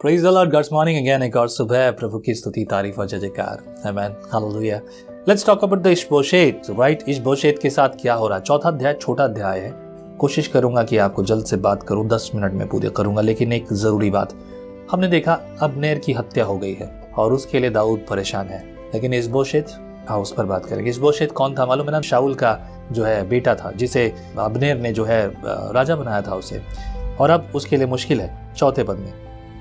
Praise the lord, God's morning again. एक और सुबह है, प्रभु की स्तुति, तारीफ और जय जयकार। Amen, hallelujah. Let's talk about the Ishbosheth, right. Ishbosheth के साथ क्या हो रहा है? चौथा अध्याय छोटा अध्याय है। कोशिश करूंगा कि आपको जल्द से बात करूं, 10 मिनट में पूरी करूंगा। लेकिन एक जरूरी बात, हमने देखा अब्नेर की हत्या हो गई है और उसके लिए दाऊद परेशान है। लेकिन इशबोशेत, उस पर बात करेंगे। इशबोशेत कौन था मालूम है ना? शाऊल का जो है बेटा था, जिसे अब्नेर ने जो है राजा बनाया था उसे, और अब उसके लिए मुश्किल है। चौथे पद में,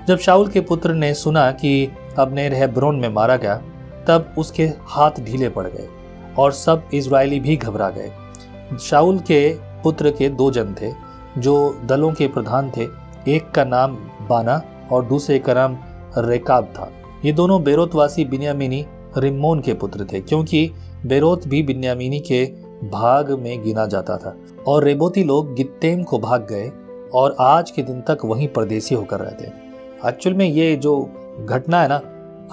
जब शाऊल के पुत्र ने सुना कि अब्नेर हेब्रोन में मारा गया, तब उसके हाथ ढीले पड़ गए और सब इजरायली भी घबरा गए। शाऊल के पुत्र के 2 जन थे जो दलों के प्रधान थे। एक का नाम बाना और दूसरे का नाम रेकाब था। ये दोनों बेरोतवासी बिन्यामीनी रिम्मोन के पुत्र थे, क्योंकि बेरोत भी बिन्यामीनी के भाग में गिना जाता था। और रेबोती लोग गित्तेम को भाग गए और आज के दिन तक वहीं परदेसी होकर रहते हैं। एक्चुअल में ये जो घटना है ना,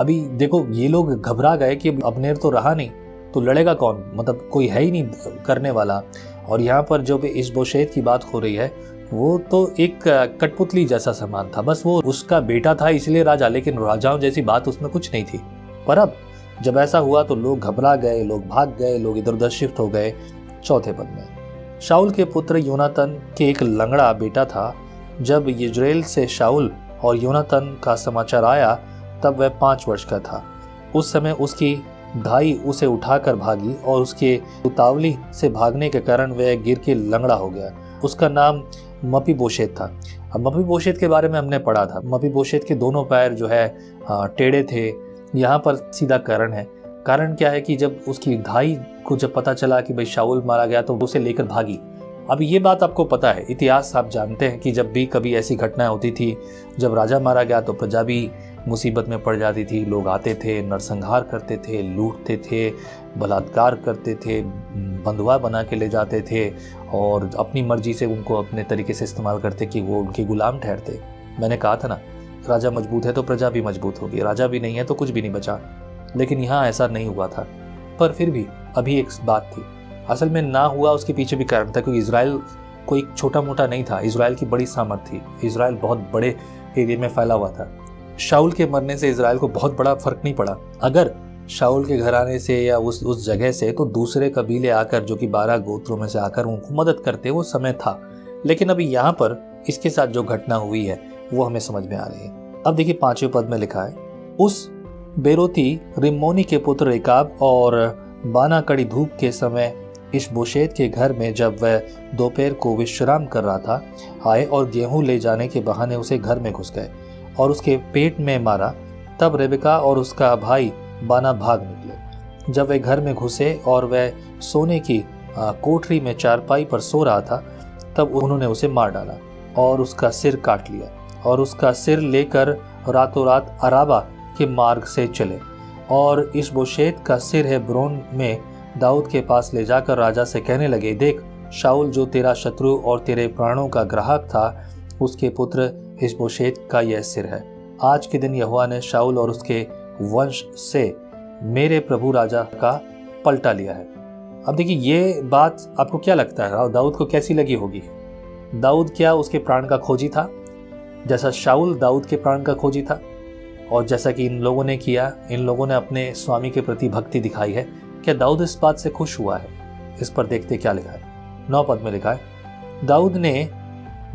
अभी देखो, ये लोग घबरा गए कि अब्नेर तो रहा नहीं, तो लड़ेगा कौन? मतलब कोई है ही नहीं करने वाला। और यहाँ पर जो भी इशबोशेत की बात हो रही है, वो तो एक कठपुतली जैसा सामान था। बस वो उसका बेटा था इसलिए राजा, लेकिन राजाओं जैसी बात उसमें कुछ नहीं थी। पर अब जब ऐसा हुआ तो लोग घबरा गए, लोग भाग गए, लोग इधर उधर शिफ्ट हो गए। चौथे पद में, शाऊल के पुत्र योनातन के एक लंगड़ा बेटा था। जब यिज्रेल से शाऊल और योनातन का समाचार आया, तब वह 5 वर्ष का था। उस समय उसकी दाई उसे उठाकर भागी और उसके उतावली से भागने के कारण वह गिर के लंगड़ा हो गया। उसका नाम मपीबोशेत था। अब मपीबोशेत के बारे में हमने पढ़ा था। मपीबोशेत के दोनों पैर जो है टेढ़े थे। यहाँ पर सीधा कारण है। कारण क्या है कि जब उसकी दाई को जब पता चला कि भाई शाऊल मारा गया, तो उसे लेकर भागी। अब ये बात आपको पता है, इतिहास आप जानते हैं कि जब भी कभी ऐसी घटनाएं होती थी, जब राजा मारा गया तो प्रजा भी मुसीबत में पड़ जाती थी। लोग आते थे, नरसंहार करते थे, लूटते थे, बलात्कार करते थे, बंधुआ बना के ले जाते थे और अपनी मर्जी से उनको अपने तरीके से इस्तेमाल करते कि वो उनके गुलाम ठहरते। मैंने कहा था ना, राजा मजबूत है तो प्रजा भी मजबूत होगी, राजा भी नहीं है तो कुछ भी नहीं बचा। लेकिन यहाँ ऐसा नहीं हुआ था। पर फिर भी अभी एक बात थी, असल में ना हुआ उसके पीछे भी कारण था, क्योंकि इजराइल कोई छोटा मोटा नहीं था। इजराइल की बड़ी सामर्थ थी। इजराइल बहुत बड़े एरिया में फैला हुआ था। शाऊल के मरने से इजराइल को बहुत बड़ा फर्क नहीं पड़ा। अगर शाऊल के घराने से या उस जगह से तो दूसरे कबीले आकर, जो कि 12 गोत्रों में से आकर उनको मदद करते, वो समय था। लेकिन अभी यहाँ पर इसके साथ जो घटना हुई है वो हमें समझ में आ रही है। अब देखिए 5वें पद में लिखा है, उस बेरोती रिम्मोनी के पुत्र रेकाब और बाना कड़ी धूप के समय इशबोशेत के घर में जब वह दोपहर को विश्राम कर रहा था, आए और गेहूं ले जाने के बहाने उसे घर में घुस गए और उसके पेट में मारा। तब रेबेका और उसका भाई बाना भाग निकले। जब वे घर में घुसे और वह सोने की कोठरी में चारपाई पर सो रहा था, तब उन्होंने उसे मार डाला और उसका सिर काट लिया और उसका सिर लेकर रातों रात अराबा के मार्ग से चले। और इशबोशेत का सिर हेब्रोन में दाऊद के पास ले जाकर राजा से कहने लगे, देख, शाऊल जो तेरा शत्रु और तेरे प्राणों का ग्राहक था, उसके पुत्र इशबोशेत का यह सिर है। आज के दिन यहोवा ने शाऊल और उसके वंश से मेरे प्रभु राजा का पलटा लिया है। अब देखिए, ये बात आपको क्या लगता है, दाऊद को कैसी लगी होगी? दाऊद क्या उसके प्राण का खोजी था, जैसा शाऊल दाऊद के प्राण का खोजी था? और जैसा कि इन लोगों ने किया, इन लोगों ने अपने स्वामी के प्रति भक्ति दिखाई है। क्या दाऊद इस बात से खुश हुआ है? इस पर देखते क्या लिखा है। 9 पद में लिखा है, दाऊद ने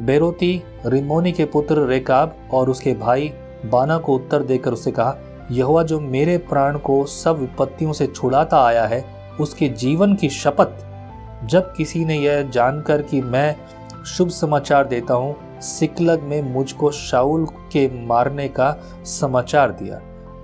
बेरोती रिम्मोनी के पुत्र रेकाब और उसके भाई बाना को उत्तर देकर उससे कहा, यहोवा जो मेरे प्राण को सब विपत्तियों से छुड़ाता आया है, उसके जीवन की शपथ, जब किसी ने यह जानकर कि मैं शुभ समाचार देता हूँ, सिकलग में मुझको शाऊल के मारने का समाचार दिया,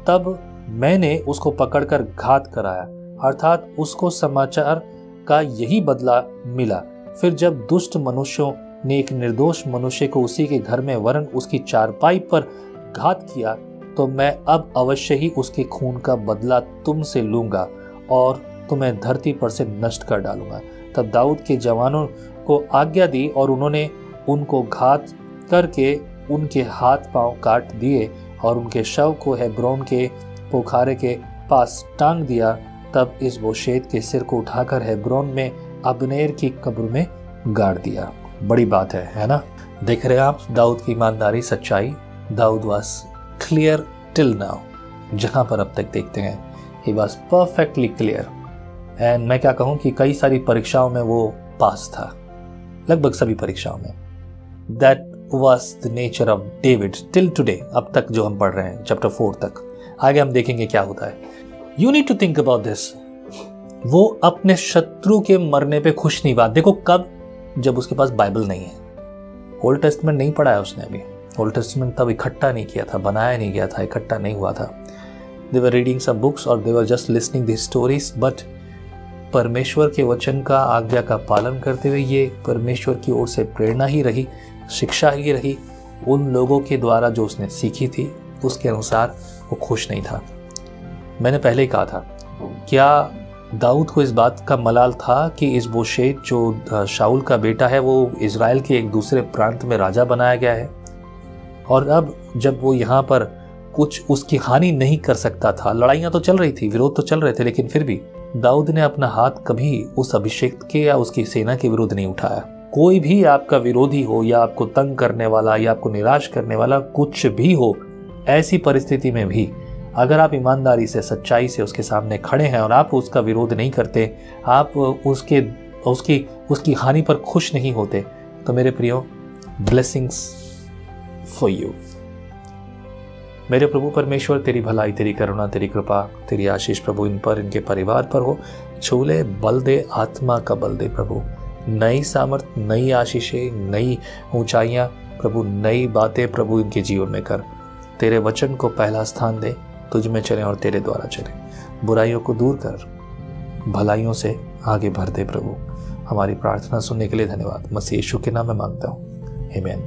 तब मैंने उसको पकड़कर घात कराया, अर्थात उसको समाचार का यही बदला मिला। फिर जब दुष्ट मनुष्यों ने एक निर्दोष मनुष्य को उसी के घर में वरन उसकी चारपाई पर घात किया, तो मैं अब अवश्य ही उसके खून का बदला तुमसे लूंगा और तुम्हें धरती पर से नष्ट कर डालूंगा। तब दाऊद के जवानों को आज्ञा दी और उन्होंने उनको घात करके उनके हाथ पांव काट दिए और उनके शव को हेब्रोन के पोखारे के पास टांग दिया। तब इशबोशेत के सिर को उठाकर हेब्रोन में अब्नेर की कब्र में गाड़ दिया। बड़ी बात है ना? देख रहे हैं आप दाऊद की ईमानदारी, सच्चाई। Daud was clear till now, जहाँ पर अब तक देखते हैं ही वॉज परफेक्टली क्लियर। एंड मैं क्या कहूँ कि कई सारी परीक्षाओं में वो पास था, लगभग सभी परीक्षाओं में। That was the nature of David till today, अब तक जो हम पढ़ रहे हैं चैप्टर 4 तक। आगे हम देखेंगे क्या होता है। You need to think about this. वो अपने शत्रु के मरने पे खुश नहीं हुआ। देखो कब, जब उसके पास बाइबल नहीं है, ओल्ड टेस्टमेंट नहीं पढ़ा है उसने अभी। ओल्ड टेस्टमेंट तब इकट्ठा नहीं किया था, बनाया नहीं गया था, इकट्ठा नहीं हुआ था। दे वर रीडिंग सम बुक्स और they were just listening the stories. But परमेश्वर के वचन का, आज्ञा का पालन करते हुए, ये परमेश्वर की ओर से प्रेरणा ही रही, शिक्षा ही रही। उन लोगों के द्वारा जो उसने सीखी थी उसके अनुसार वो खुश नहीं था। मैंने पहले ही कहा था, क्या दाऊद को इस बात का मलाल था कि इशबोशेत जो शाऊल का बेटा है वो इज़राइल के एक दूसरे प्रांत में राजा बनाया गया है, और अब जब वो यहाँ पर कुछ उसकी हानि नहीं कर सकता था, लड़ाइयाँ तो चल रही थी, विरोध तो चल रहे थे, लेकिन फिर भी दाऊद ने अपना हाथ कभी उस अभिषेक के या उसकी सेना के विरुद्ध नहीं उठाया। कोई भी आपका विरोधी हो या आपको तंग करने वाला या आपको निराश करने वाला कुछ भी हो, ऐसी परिस्थिति में भी अगर आप ईमानदारी से, सच्चाई से उसके सामने खड़े हैं और आप उसका विरोध नहीं करते, आप उसकी हानि पर खुश नहीं होते, तो मेरे प्रियो, ब्लेसिंग्स फॉर यू। मेरे प्रभु परमेश्वर, तेरी भलाई, तेरी करुणा, तेरी कृपा, तेरी आशीष प्रभु इन पर, इनके परिवार पर हो। छूले, बल दे, आत्मा का बल दे प्रभु। नई सामर्थ, नई आशीषें, नई ऊंचाइयां प्रभु, नई बातें प्रभु इनके जीवन में कर। तेरे वचन को पहला स्थान दे, तुझ में चले और तेरे द्वारा चले। बुराइयों को दूर कर, भलाइयों से आगे भर दे प्रभु। हमारी प्रार्थना सुनने के लिए धन्यवाद। मसीह यीशु के नाम में मांगता हूँ, आमीन।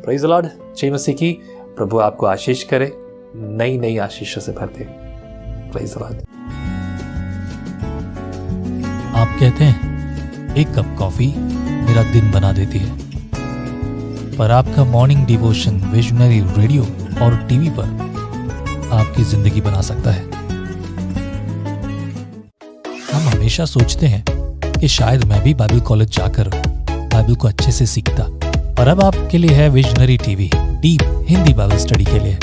Praise the Lord. जय मसीह की। प्रभु आपको आशीष करे, नई नई आशीषों से भर दे। Praise the Lord. आप कहते हैं एक कप कॉफी मेरा दिन बना देती है, पर आपका मॉर्निंग डिवोशन विजनरी रेडियो और टीवी पर आपकी जिंदगी बना सकता है। हम हमेशा सोचते हैं कि शायद मैं भी बाइबल कॉलेज जाकर बाइबल को अच्छे से सीखता, पर अब आपके लिए है visionary TV, deep Hindi Bible study के लिए।